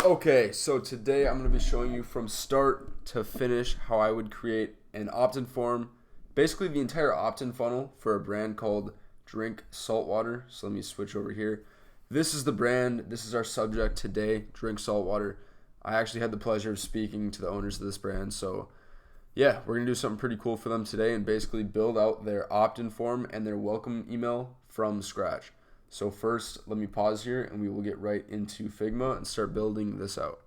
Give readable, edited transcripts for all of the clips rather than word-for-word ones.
Okay, so today I'm going to be showing you from start to finish how I would create an opt-in form, basically the entire opt-in funnel for a brand called Drink Saltwater. So let me switch over here. This is the brand, this is our subject today, Drink Saltwater. I actually had the pleasure of speaking to the owners of this brand, so yeah, we're going to do something pretty cool for them today and basically build out their opt-in form and their welcome email from scratch. So first, let me pause here and we will get right into Figma and start building this out.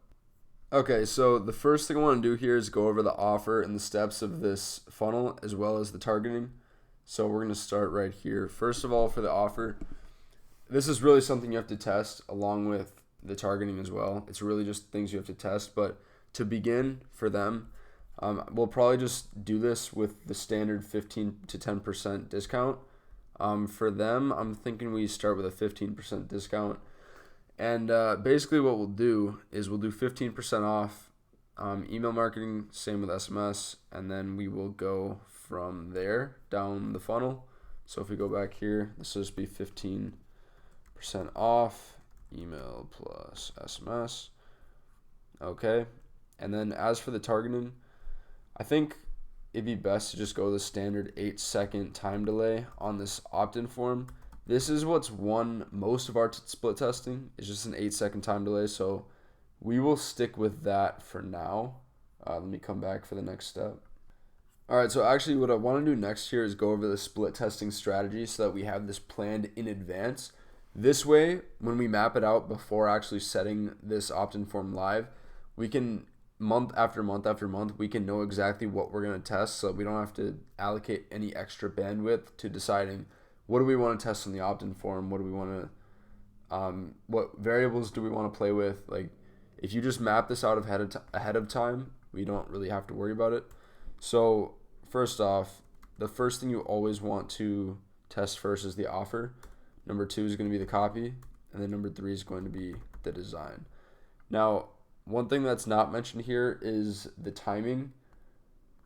Okay, so the first thing I want to do here is go over the offer and the steps of this funnel as well as the targeting. So we're going to start right here. First of all, for the offer, this is really something you have to test along with the targeting as well. It's really just things you have to test, but to begin for them, we'll probably just do this with the standard 15 to 10% discount. For them, I'm thinking we start with a 15% discount. And basically what we'll do is we'll do 15% off email marketing, same with SMS, and then we will go from there down the funnel. So if we go back here, this will just be 15% off email plus SMS. Okay. And then as for the targeting, I think it'd be best to just go the standard 8-second time delay on this opt-in form. This is what's won most of our split testing. It's just an 8-second time delay, so we will stick with that for now. Let me come back for the next step. All right, so actually what I want to do next here is go over the split testing strategy so that we have this planned in advance. This way, when we map it out before actually setting this opt-in form live, we can month after month after month, we can know exactly what we're going to test, so we don't have to allocate any extra bandwidth to deciding what do we want to test on the opt-in form, what do we want to, what variables do we want to play with. Like, if you just map this out ahead of time, we don't really have to worry about it. So first off, the first thing you always want to test first is the offer. Number 2 is going to be the copy, and then number 3 is going to be the design. Now, one thing that's not mentioned here is the timing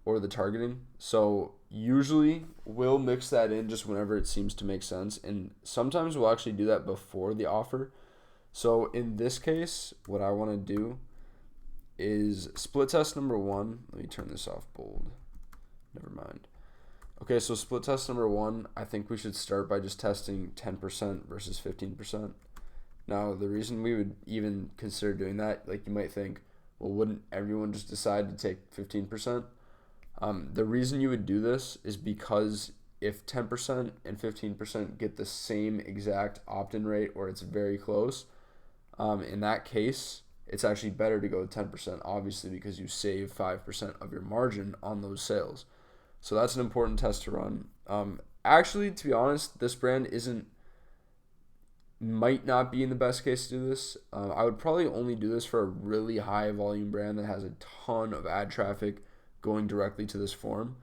or the targeting. So usually we'll mix that in just whenever it seems to make sense. And sometimes we'll actually do that before the offer. So in this case, what I want to do is split test number 1. Let me turn this off bold. Never mind. Okay, so split test number 1, I think we should start by just testing 10% versus 15%. Now, the reason we would even consider doing that, like you might think, well, wouldn't everyone just decide to take 15%? The reason you would do this is because if 10% and 15% get the same exact opt-in rate or it's very close, in that case, it's actually better to go with 10%, obviously, because you save 5% of your margin on those sales. So that's an important test to run. Actually, to be honest, this brand might not be in the best case to do this. I would probably only do this for a really high volume brand that has a ton of ad traffic going directly to this form.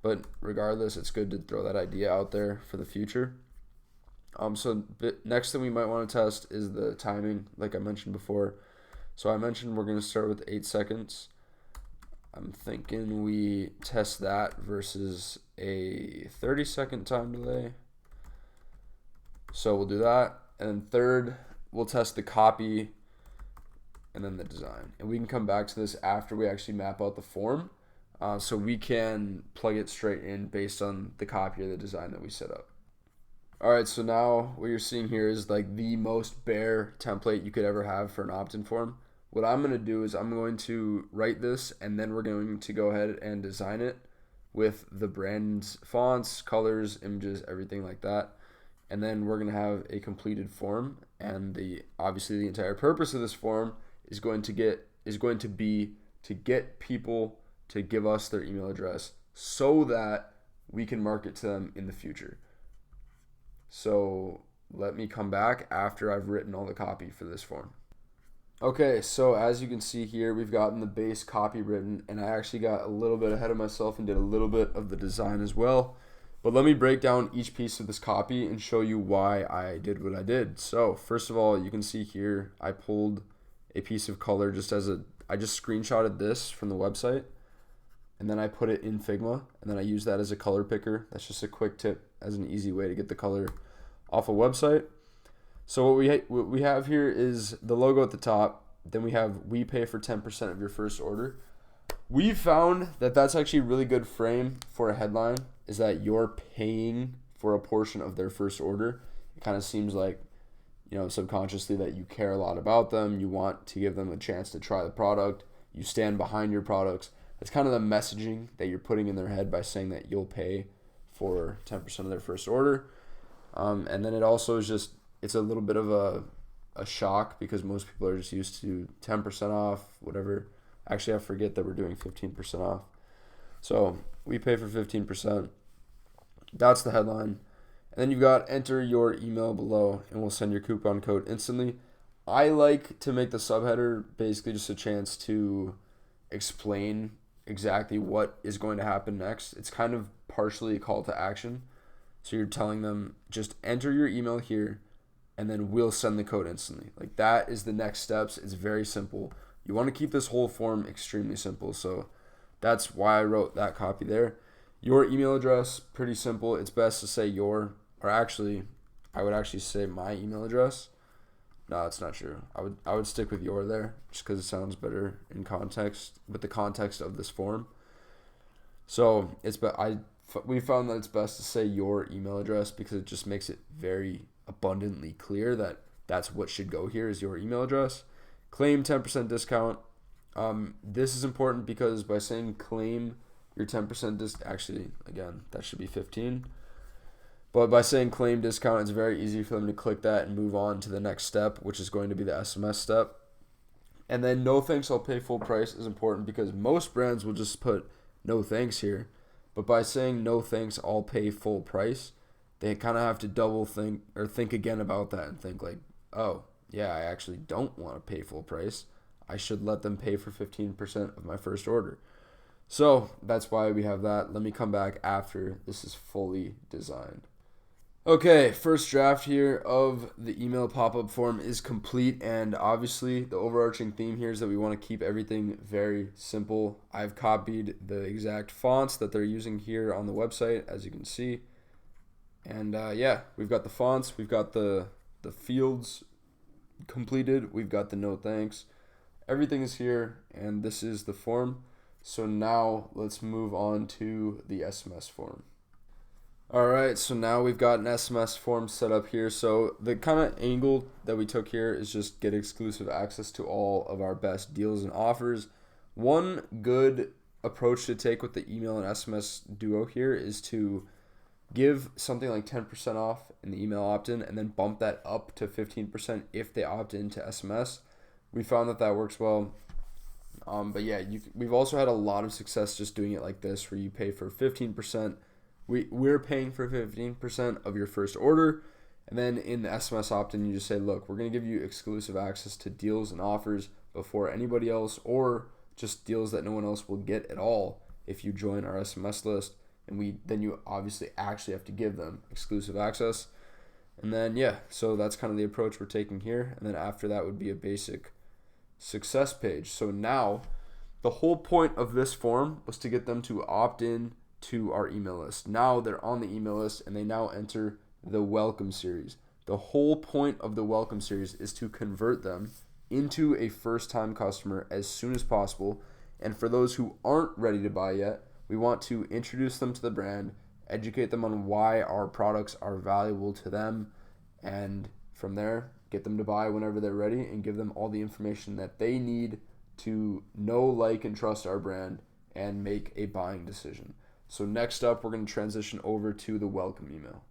But regardless, it's good to throw that idea out there for the future. So next thing we might want to test is the timing, like I mentioned before. So I mentioned we're going to start with 8 seconds. I'm thinking we test that versus a 30-second time delay. So we'll do that. And then third, we'll test the copy and then the design. And we can come back to this after we actually map out the form. So we can plug it straight in based on the copy or the design that we set up. All right, so now what you're seeing here is like the most bare template you could ever have for an opt-in form. What I'm going to do is I'm going to write this and then we're going to go ahead and design it with the brand's fonts, colors, images, everything like that. And then we're going to have a completed form, and obviously the entire purpose of this form is going to be to get people to give us their email address so that we can market to them in the future. So let me come back after I've written all the copy for this form. Okay, so as you can see here, we've gotten the base copy written, and I actually got a little bit ahead of myself and did a little bit of the design as well. But let me break down each piece of this copy and show you why I did what I did. So first of all, you can see here, I pulled a piece of color I just screenshotted this from the website, and then I put it in Figma, and then I use that as a color picker. That's just a quick tip as an easy way to get the color off a website. So what we have here is the logo at the top. Then we have we pay for 10% of your first order. We found that that's actually a really good frame for a headline, is that you're paying for a portion of their first order. It kind of seems like, subconsciously that you care a lot about them. You want to give them a chance to try the product. You stand behind your products. It's kind of the messaging that you're putting in their head by saying that you'll pay for 10% of their first order. And then it also is just, it's a little bit of a shock because most people are just used to 10% off, whatever. Actually, I forget that we're doing 15% off. So we pay for 15%. That's the headline. And then you've got enter your email below and we'll send your coupon code instantly. I like to make the subheader basically just a chance to explain exactly what is going to happen next. It's kind of partially a call to action. So you're telling them just enter your email here and then we'll send the code instantly. Like that is the next steps. It's very simple. You want to keep this whole form extremely simple. So that's why I wrote that copy there. Your email address, pretty simple. It's best to say I would actually say my email address. No, that's not true. I would stick with your there just because it sounds better in context with the context of this form. So we found that it's best to say your email address because it just makes it very abundantly clear that that's what should go here is your email address. Claim 10% discount. This is important because by saying claim your 10% actually, again, that should be 15. But by saying claim discount, it's very easy for them to click that and move on to the next step, which is going to be the SMS step. And then no thanks, I'll pay full price is important because most brands will just put no thanks here. But by saying no thanks, I'll pay full price, they kind of have to double think or think again about that and think like, oh, yeah, I actually don't want to pay full price. I should let them pay for 15% of my first order. So that's why we have that. Let me come back after this is fully designed. Okay, first draft here of the email pop-up form is complete, and obviously the overarching theme here is that we want to keep everything very simple. I've copied the exact fonts that they're using here on the website, as you can see. And we've got the fonts, we've got the fields completed, we've got the no thanks. Everything is here, and this is the form. So now let's move on to the SMS form. All right, so now we've got an SMS form set up here. So the kind of angle that we took here is just get exclusive access to all of our best deals and offers. One good approach to take with the email and SMS duo here is to give something like 10% off in the email opt-in and then bump that up to 15% if they opt into SMS. We found that works well. But yeah, we've also had a lot of success just doing it like this, where you pay for 15%. We're paying for 15% of your first order, and then in the SMS opt-in, you just say, look, we're going to give you exclusive access to deals and offers before anybody else, or just deals that no one else will get at all if you join our SMS list. And then you obviously actually have to give them exclusive access. And then, so that's kind of the approach we're taking here. And then after that would be a basic success page. So now the whole point of this form was to get them to opt in to our email list. Now they're on the email list and they now enter the welcome series. The whole point of the welcome series is to convert them into a first-time customer as soon as possible. And for those who aren't ready to buy yet, we want to introduce them to the brand, educate them on why our products are valuable to them, and from there, get them to buy whenever they're ready and give them all the information that they need to know, like, and trust our brand and make a buying decision. So next up, we're going to transition over to the welcome email.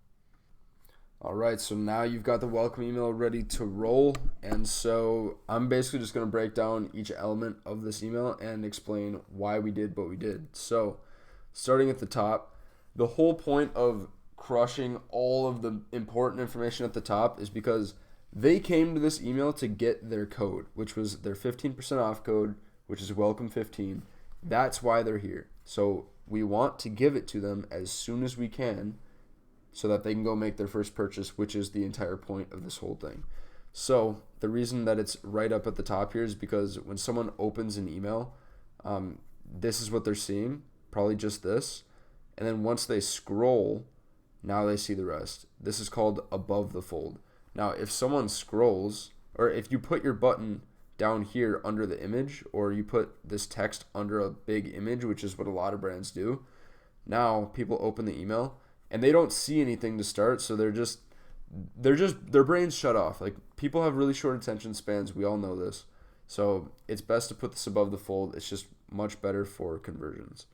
All right, so now you've got the welcome email ready to roll. And so I'm basically just going to break down each element of this email and explain why we did what we did. So starting at the top, the whole point of crushing all of the important information at the top is because they came to this email to get their code, which was their 15% off code, which is welcome 15. That's why they're here. So we want to give it to them as soon as we can so that they can go make their first purchase, which is the entire point of this whole thing. So the reason that it's right up at the top here is because when someone opens an email, this is what they're seeing, probably just this. And then once they scroll, now they see the rest. This is called above the fold. Now, if someone scrolls, or if you put your button down here under the image, or you put this text under a big image, which is what a lot of brands do. Now people open the email and they don't see anything to start, so their brains shut off. Like, people have really short attention spans. We all know this. So it's best to put this above the fold. It's just much better for conversions.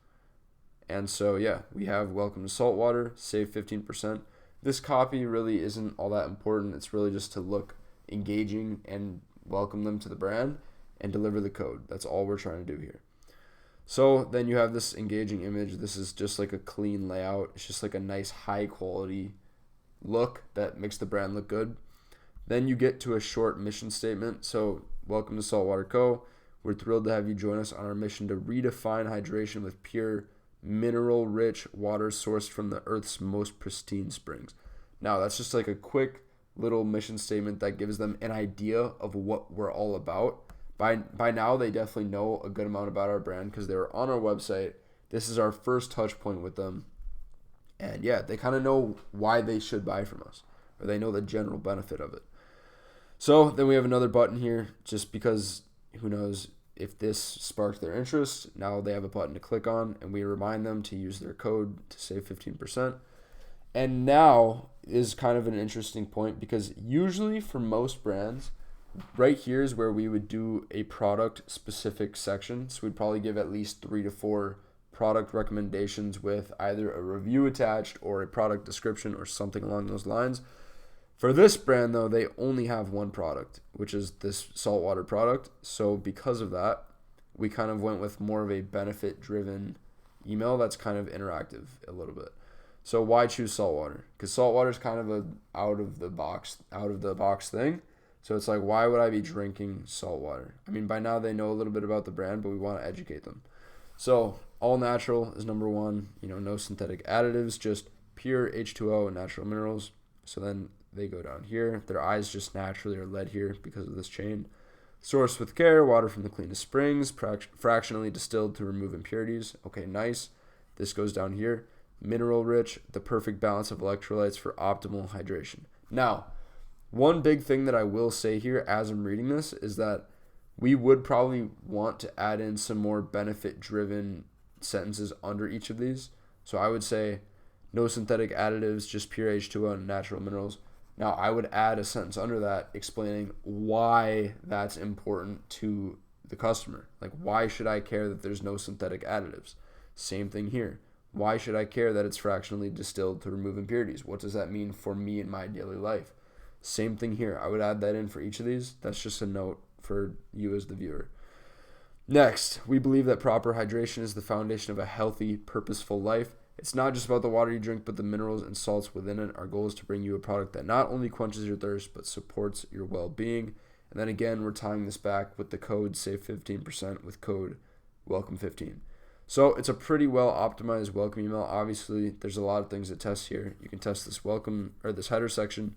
And so, yeah, we have welcome to saltwater, save 15%. This copy really isn't all that important. It's really just to look engaging and welcome them to the brand and deliver the code. That's all we're trying to do here. So then you have this engaging image. This is just like a clean layout. It's just like a nice high quality look that makes the brand look good. Then you get to a short mission statement. So, welcome to Saltwater Co. We're thrilled to have you join us on our mission to redefine hydration with pure, mineral-rich water sourced from the Earth's most pristine springs. Now, that's just like a quick little mission statement that gives them an idea of what we're all about. By now, they definitely know a good amount about our brand because they were on our website. This is our first touch point with them. And yeah, they kind of know why they should buy from us, or they know the general benefit of it. So then we have another button here, just because who knows if this sparked their interest. Now they have a button to click on, and we remind them to use their code to save 15%. And now is kind of an interesting point, because usually for most brands, right here is where we would do a product specific section. So we'd probably give at least 3 to 4 product recommendations with either a review attached or a product description or something along those lines. For this brand, though, they only have one product, which is this saltwater product. So because of that, we kind of went with more of a benefit-driven email that's kind of interactive a little bit. So why choose saltwater? Because saltwater is kind of a out of the box thing. So it's like, why would I be drinking saltwater? I mean, by now they know a little bit about the brand, but we want to educate them. So all natural is number one. No synthetic additives, just pure H2O and natural minerals. So then they go down here. Their eyes just naturally are led here because of this chain. Sourced with care, water from the cleanest springs, fractionally distilled to remove impurities. Okay, nice. This goes down here. Mineral rich, the perfect balance of electrolytes for optimal hydration. Now, one big thing that I will say here as I'm reading this is that we would probably want to add in some more benefit-driven sentences under each of these. So I would say no synthetic additives, just pure H2O and natural minerals. Now, I would add a sentence under that explaining why that's important to the customer. Like, why should I care that there's no synthetic additives? Same thing here. Why should I care that it's fractionally distilled to remove impurities? What does that mean for me in my daily life? Same thing here. I would add that in for each of these. That's just a note for you as the viewer. Next, we believe that proper hydration is the foundation of a healthy, purposeful life. It's not just about the water you drink, but the minerals and salts within it. Our goal is to bring you a product that not only quenches your thirst, but supports your well-being. And then again, we're tying this back with the code save 15% with code welcome15. So it's a pretty well optimized welcome email. Obviously, there's a lot of things to test here. You can test this welcome or this header section.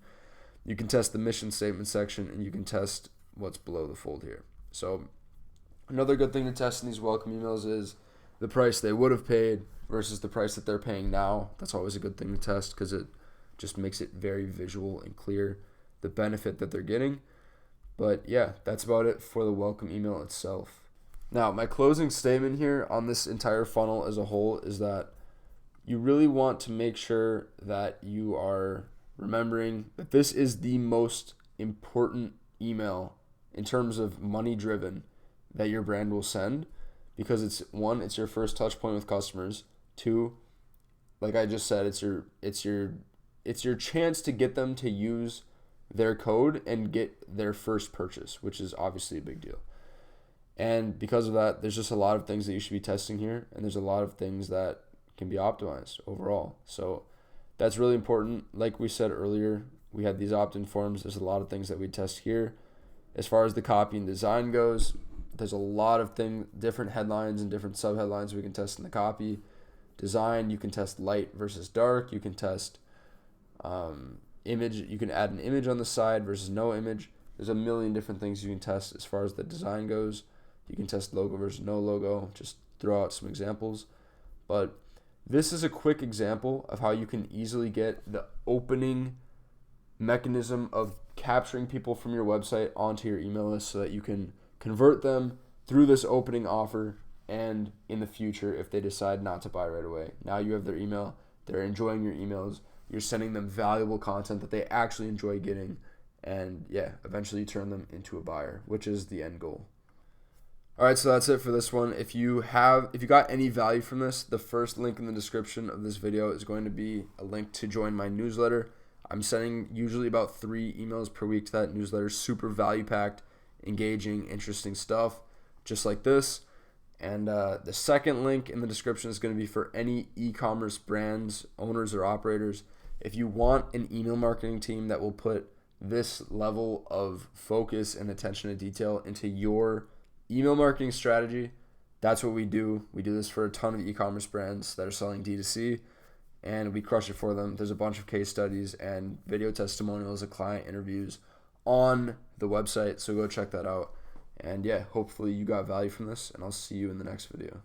You can test the mission statement section, and you can test what's below the fold here. So another good thing to test in these welcome emails is the price they would have paid versus the price that they're paying now. That's always a good thing to test because it just makes it very visual and clear the benefit that they're getting. But yeah, that's about it for the welcome email itself. Now, my closing statement here on this entire funnel as a whole is that you really want to make sure that you are remembering that this is the most important email in terms of money driven that your brand will send, because it's your first touch point with customers. 2, like I just said, it's your chance to get them to use their code and get their first purchase, which is obviously a big deal. And because of that, there's just a lot of things that you should be testing here, and there's a lot of things that can be optimized overall. So that's really important. Like we said earlier, we had these opt-in forms. There's a lot of things that we test here. As far as the copy and design goes, there's a lot of different headlines and different sub-headlines we can test in the copy. Design, you can test light versus dark. You can test image. You can add an image on the side versus no image. There's a million different things you can test as far as the design goes. You can test logo versus no logo. Just throw out some examples. But this is a quick example of how you can easily get the opening mechanism of capturing people from your website onto your email list so that you can convert them through this opening offer, and in the future if they decide not to buy right away. Now you have their email, they're enjoying your emails, you're sending them valuable content that they actually enjoy getting, and yeah, eventually you turn them into a buyer, which is the end goal. All right, so that's it for this one. If you got any value from this, the first link in the description of this video is going to be a link to join my newsletter. I'm sending usually about 3 emails per week to that newsletter. Super value packed, engaging, interesting stuff, just like this. And the second link in the description is going to be for any e-commerce brands, owners, or operators. If you want an email marketing team that will put this level of focus and attention to detail into your email marketing strategy, that's what we do. We do this for a ton of e-commerce brands that are selling D2C, and we crush it for them. There's a bunch of case studies and video testimonials of client interviews on the website, so go check that out. And yeah, hopefully you got value from this, and I'll see you in the next video.